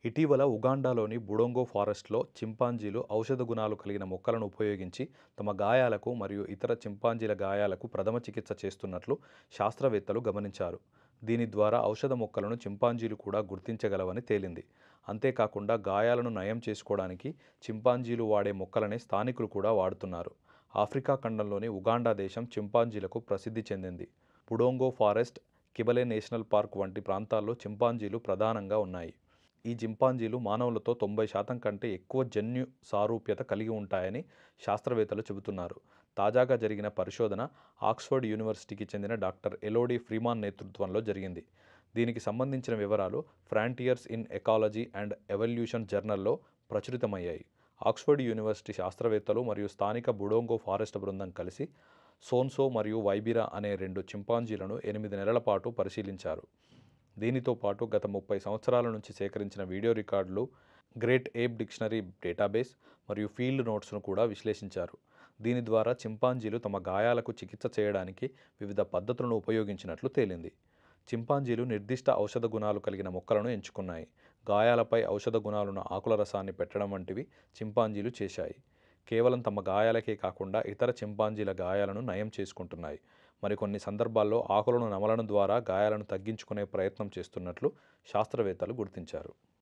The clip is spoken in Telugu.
ఇటీవల ఉగాండాలోని బుడొంగో ఫారెస్ట్లో చింపాంజీలు ఔషధ గుణాలు కలిగిన మొక్కలను ఉపయోగించి తమ గాయాలకు మరియు ఇతర చింపాంజీల గాయాలకు ప్రథమ చికిత్స చేస్తున్నట్లు శాస్త్రవేత్తలు గమనించారు. దీని ద్వారా ఔషధ మొక్కలను చింపాంజీలు కూడా గుర్తించగలవని తేలింది. అంతేకాకుండా గాయాలను నయం చేసుకోవడానికి చింపాంజీలు వాడే మొక్కలనే స్థానికులు కూడా వాడుతున్నారు. ఆఫ్రికా ఖండంలోని ఉగాండా దేశం చింపాంజీలకు ప్రసిద్ధి చెందింది. బుడొంగో ఫారెస్ట్, కిబలే నేషనల్ పార్క్ వంటి ప్రాంతాల్లో చింపాంజీలు ప్రధానంగా ఉన్నాయి. ఈ చింపాంజీలు మానవులతో 90% కంటే ఎక్కువ జన్యు సారూప్యత కలిగి ఉంటాయని శాస్త్రవేత్తలు చెబుతున్నారు. తాజాగా జరిగిన పరిశోధన ఆక్స్ఫర్డ్ యూనివర్సిటీకి చెందిన డాక్టర్ ఎలోడీ ఫ్రీమాన్ నేతృత్వంలో జరిగింది. దీనికి సంబంధించిన వివరాలు Frontiers in Ecology and Evolution జర్నల్లో ప్రచురితమయ్యాయి. ఆక్స్ఫర్డ్ యూనివర్సిటీ శాస్త్రవేత్తలు మరియు స్థానిక బుడొంగో ఫారెస్ట్ బృందం కలిసి సోన్సో మరియు వైబిరా అనే 2 చింపాంజీలను 8 నెలల పాటు పరిశీలించారు. దీనితో పాటు గత 30 సంవత్సరాల నుంచి సేకరించిన వీడియో రికార్డులు, గ్రేట్ ఏప్ డిక్షనరీ డేటాబేస్ మరియు ఫీల్డ్ నోట్స్ను కూడా విశ్లేషించారు. దీని ద్వారా చింపాంజీలు తమ గాయాలకు చికిత్స చేయడానికి వివిధ పద్ధతులను ఉపయోగించినట్లు తేలింది. చింపాంజీలు నిర్దిష్ట ఔషధ గుణాలు కలిగిన మొక్కలను ఎంచుకున్నాయి. గాయాలపై ఔషధ గుణాలున్న ఆకుల రసాన్ని పెట్టడం వంటివి చింపాంజీలు చేశాయి. కేవలం తమ గాయాలకే కాకుండా ఇతర చింపాంజీల గాయాలను నయం చేసుకుంటున్నాయి. మరికొన్ని సందర్భాల్లో ఆకులను నమలడం ద్వారా గాయాలను తగ్గించుకునే ప్రయత్నం చేస్తున్నట్లు శాస్త్రవేత్తలు గుర్తించారు.